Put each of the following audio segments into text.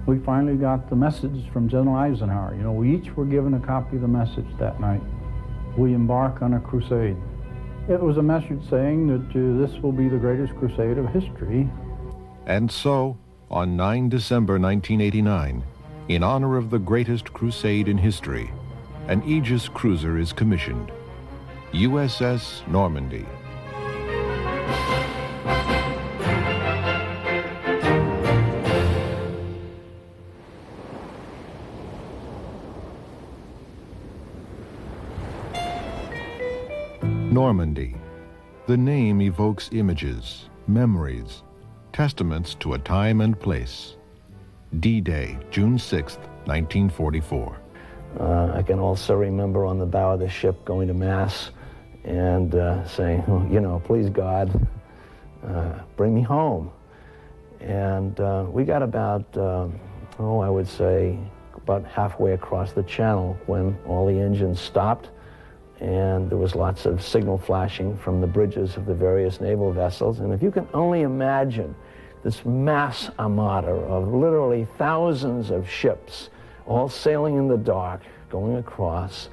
We finally got the message from General Eisenhower. You know, we each were given a copy of the message that night. We embark on a crusade. It was a message saying that this will be the greatest crusade of history. And so, on 9 December 1989, in honor of the greatest crusade in history, an Aegis cruiser is commissioned, USS Normandy. Normandy. The name evokes images, memories, testaments to a time and place. D-Day, June 6, 1944. I can also remember on the bow of the ship going to Mass and saying, you know, please God, bring me home. And we got about, I would say, about halfway across the channel when all the engines stopped, and there was lots of signal flashing from the bridges of the various naval vessels. And if you can only imagine this mass armada of literally thousands of ships all sailing in the dark, going across,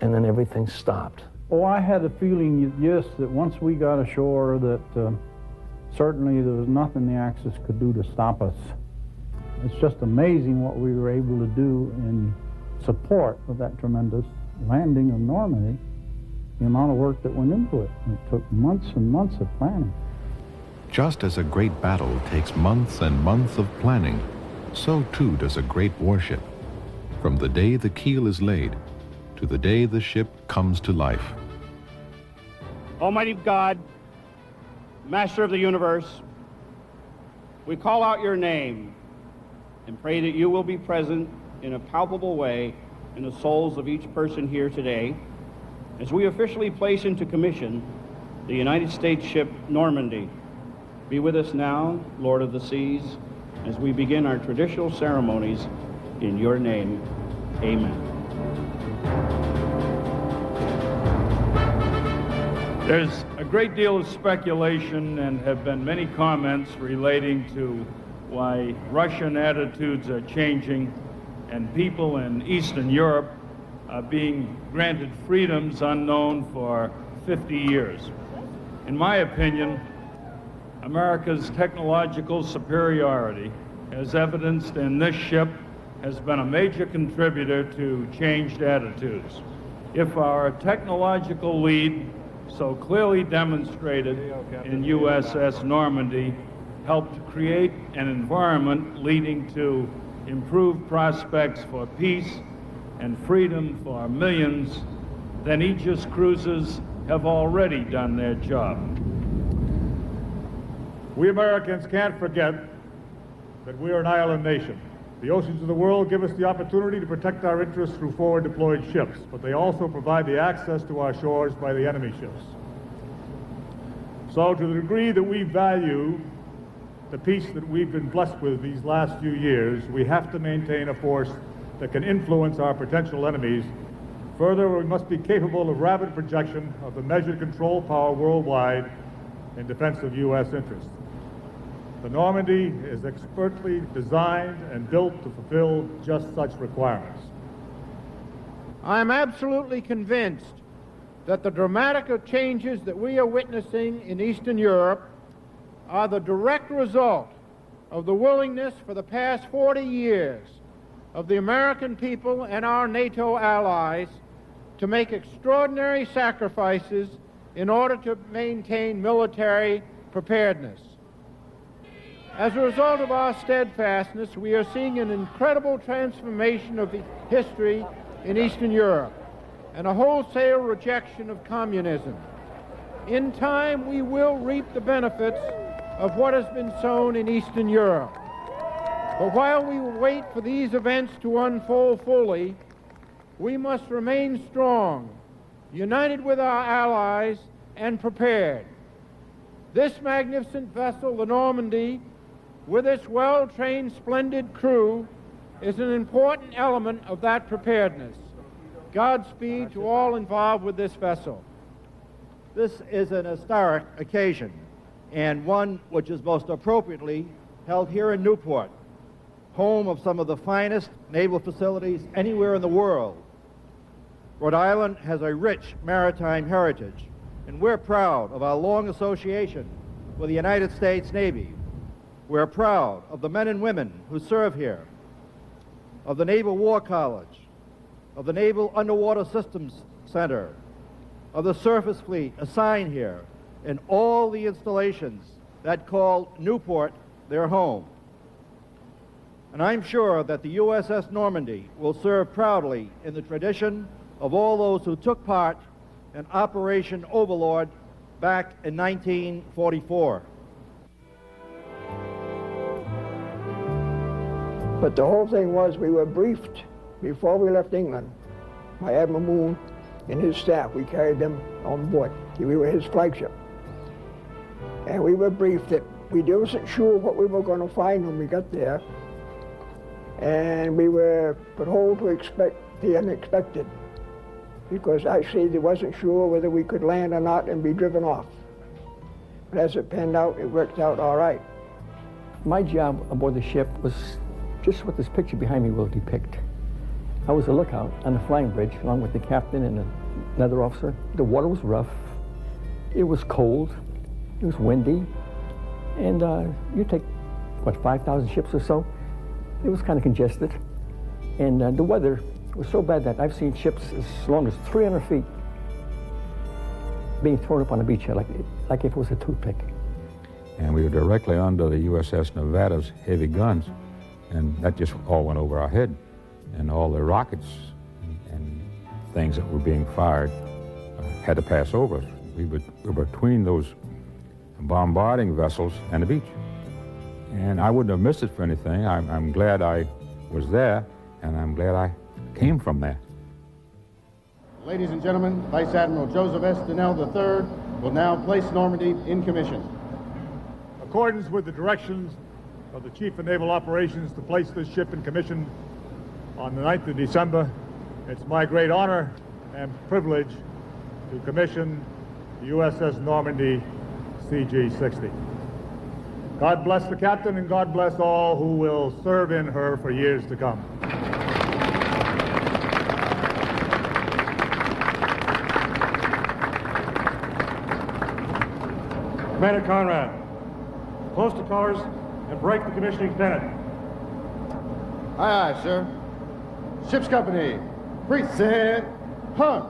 and then everything stopped. Oh, I had a feeling, yes, that once we got ashore that certainly there was nothing the Axis could do to stop us. It's just amazing what we were able to do in support of that tremendous landing of Normandy, the amount of work that went into it. It took months and months of planning. Just as a great battle takes months and months of planning, so too does a great warship. From the day the keel is laid to the day the ship comes to life. Almighty God, Master of the universe, we call out your name and pray that you will be present in a palpable way in the souls of each person here today as we officially place into commission the United States ship Normandy. Be with us now, Lord of the Seas, as we begin our traditional ceremonies in your name. Amen. There's a great deal of speculation and have been many comments relating to why Russian attitudes are changing and people in Eastern Europe are being granted freedoms unknown for 50 years. In my opinion, America's technological superiority, as evidenced in this ship, has been a major contributor to changed attitudes. If our technological lead, so clearly demonstrated in USS Normandy, helped create an environment leading to improved prospects for peace and freedom for millions, then Aegis cruisers have already done their job. We Americans can't forget that we are an island nation. The oceans of the world give us the opportunity to protect our interests through forward deployed ships, but they also provide the access to our shores by the enemy ships. So to the degree that we value the peace that we've been blessed with these last few years, we have to maintain a force that can influence our potential enemies. Further, we must be capable of rapid projection of the measured control power worldwide in defense of U.S. interests. The Normandy is expertly designed and built to fulfill just such requirements. I am absolutely convinced that the dramatic changes that we are witnessing in Eastern Europe are the direct result of the willingness for the past 40 years of the American people and our NATO allies to make extraordinary sacrifices in order to maintain military preparedness. As a result of our steadfastness, we are seeing an incredible transformation of the history in Eastern Europe and a wholesale rejection of communism. In time, we will reap the benefits of what has been sown in Eastern Europe. But while we wait for these events to unfold fully, we must remain strong, united with our allies, and prepared. This magnificent vessel, the Normandy, with its well-trained, splendid crew, is an important element of that preparedness. Godspeed to all involved with this vessel. This is an historic occasion, and one which is most appropriately held here in Newport. home of some of the finest naval facilities anywhere in the world. Rhode Island has a rich maritime heritage, and we're proud of our long association with the United States Navy. We're proud of the men and women who serve here, of the Naval War College, of the Naval Underwater Systems Center, of the surface fleet assigned here, and all the installations that call Newport their home. And I'm sure that the USS Normandy will serve proudly in the tradition of all those who took part in Operation Overlord back in 1944. But the whole thing was we were briefed before we left England by Admiral Moon and his staff. We carried them on board. We were his flagship. And we were briefed that we wasn't sure what we were going to find when we got there. And we were told to expect the unexpected, because actually they wasn't sure whether we could land or not and be driven off. But as it panned out, it worked out all right. My job aboard the ship was just what this picture behind me will depict. I was a lookout on the flying bridge along with the captain and another officer. The water was rough, it was cold, it was windy, and you take, what, 5,000 ships or so? It was kind of congested, and the weather was so bad that I've seen ships as long as 300 feet being thrown up on the beachhead like if it was a toothpick. And we were directly under the USS Nevada's heavy guns, and that just all went over our head. And all the rockets and things that were being fired had to pass over us. We were between those bombarding vessels and the beach. And I wouldn't have missed it for anything. I'm glad I was there, and I'm glad I came from there. Ladies and gentlemen, Vice Admiral Joseph S. Donnell III will now place Normandy in commission. In accordance with the directions of the Chief of Naval Operations to place this ship in commission on the 9th of December, it's my great honor and privilege to commission the USS Normandy CG-60. God bless the captain, and God bless all who will serve in her for years to come. Commander Conrad, close to colors and break the commissioning pennant. Aye, aye, sir. Ship's company, present hunt.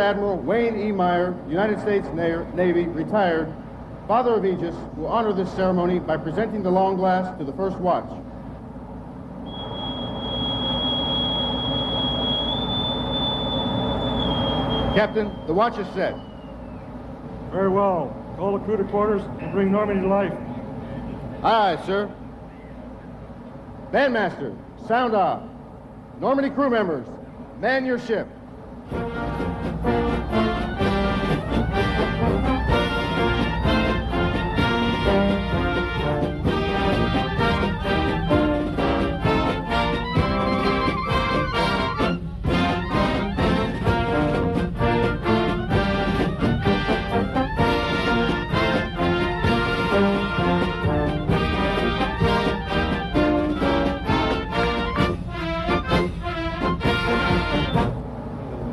Admiral Wayne E. Meyer, United States Navy, retired, Father of Aegis, will honor this ceremony by presenting the long glass to the first watch. Captain, the watch is set. Very well. Call the crew to quarters and bring Normandy to life. Aye, aye, sir. Bandmaster, sound off. Normandy crew members, man your ship.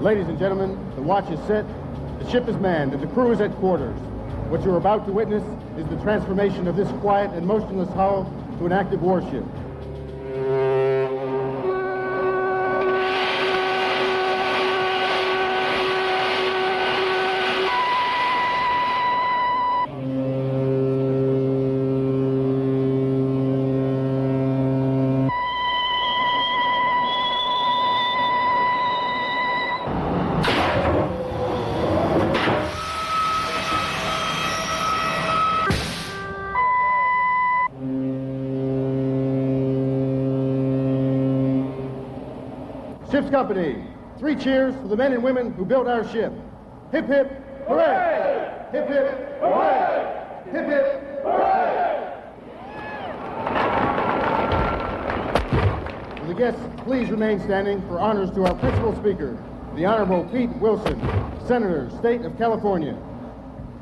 Ladies and gentlemen, the watch is set, the ship is manned, and the crew is at quarters. What you're about to witness is the transformation of this quiet and motionless hull to an active warship. Ship's company, 3 cheers for the men and women who built our ship. Hip, hip, hooray! Hip, hip, hooray! Hip, hip, hooray! Will the guests please remain standing for honors to our principal speaker, the Honorable Pete Wilson, Senator, State of California.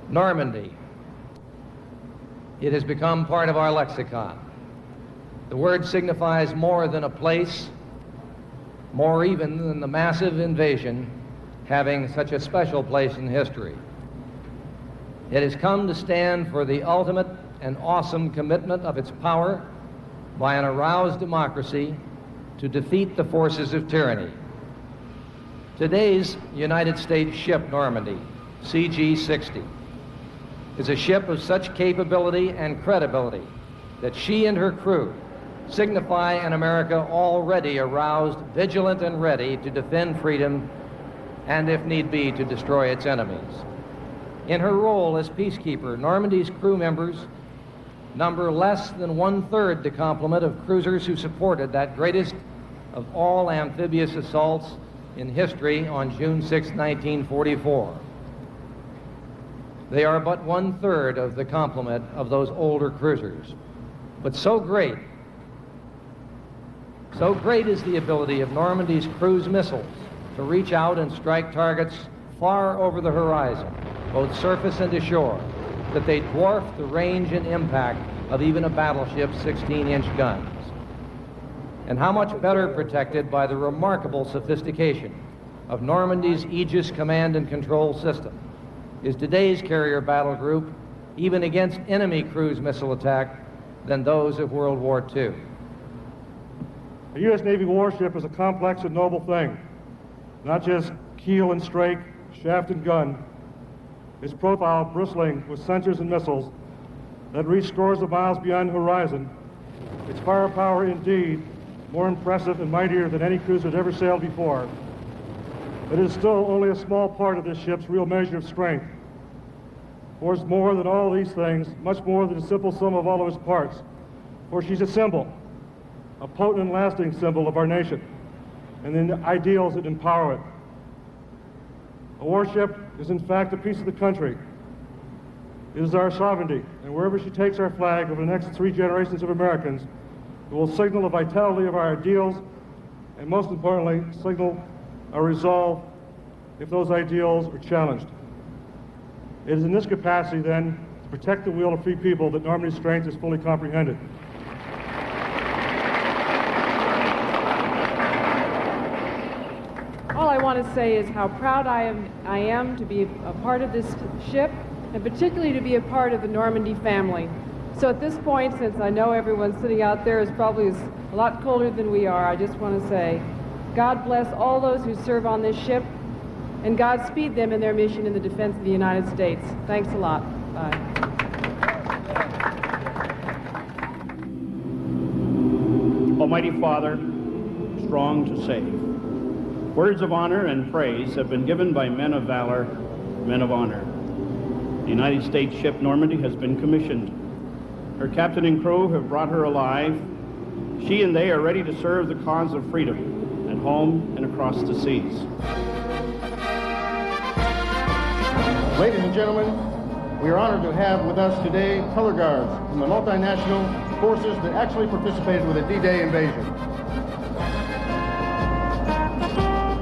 Normandy. It has become part of our lexicon. The word signifies more than a place, more even than the massive invasion having such a special place in history. It has come to stand for the ultimate and awesome commitment of its power by an aroused democracy to defeat the forces of tyranny. Today's United States ship Normandy, CG-60, is a ship of such capability and credibility that she and her crew signify an America already aroused, vigilant, and ready to defend freedom and, if need be, to destroy its enemies. In her role as peacekeeper, Normandy's crew members number less than 1/3 the complement of cruisers who supported that greatest of all amphibious assaults in history on June 6, 1944. They are but 1/3 of the complement of those older cruisers. But so great is the ability of Normandy's cruise missiles to reach out and strike targets far over the horizon, both surface and ashore, that they dwarf the range and impact of even a battleship's 16-inch guns. And how much better protected by the remarkable sophistication of Normandy's Aegis command and control system is today's carrier battle group, even against enemy cruise missile attack, than those of World War II. A U.S. Navy warship is a complex and noble thing, not just keel and strake, shaft and gun. Its profile bristling with sensors and missiles that reach scores of miles beyond the horizon. Its firepower, indeed, more impressive and mightier than any cruiser that ever sailed before. But it is still only a small part of this ship's real measure of strength. For it's more than all these things, much more than a simple sum of all of its parts. For she's a symbol, a potent and lasting symbol of our nation, and the ideals that empower it. A warship is in fact a piece of the country. It is our sovereignty, and wherever she takes our flag over the next 3 generations of Americans, it will signal the vitality of our ideals, and most importantly, signal our resolve if those ideals are challenged. It is in this capacity, then, to protect the will of free people that Normandy's strength is fully comprehended. All I want to say is how proud I am to be a part of this ship, and particularly to be a part of the Normandy family. So at this point, since I know everyone sitting out there is probably a lot colder than we are, I just want to say, God bless all those who serve on this ship, and Godspeed them in their mission in the defense of the United States. Thanks a lot. Bye. Almighty Father, strong to save. Words of honor and praise have been given by men of valor, men of honor. The United States ship Normandy has been commissioned. Her captain and crew have brought her alive. She and they are ready to serve the cause of freedom at home and across the seas. Ladies and gentlemen, we are honored to have with us today color guards from the multinational forces that actually participated with the D-Day invasion.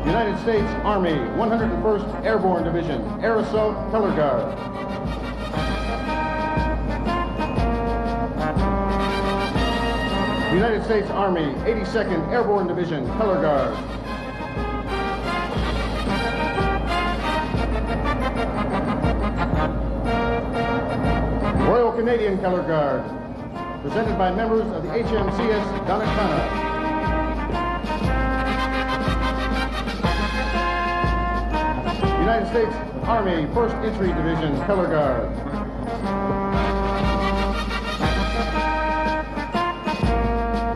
United States Army 101st Airborne Division, Air Assault Color Guard. United States Army 82nd Airborne Division, Color Guard. Royal Canadian Color Guard, presented by members of the HMCS Donnacona. United States Army 1st Infantry Division, Color Guard.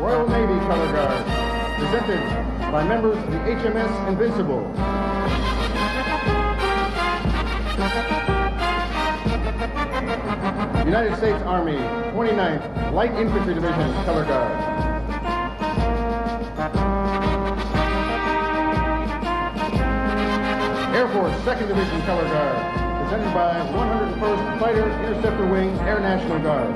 Royal Navy Color Guard, presented by members of the HMS Invincible. United States Army 29th Light Infantry Division, Color Guard. Air Force 2nd Division Color Guard, attended by 101st Fighter Interceptor Wing Air National Guard.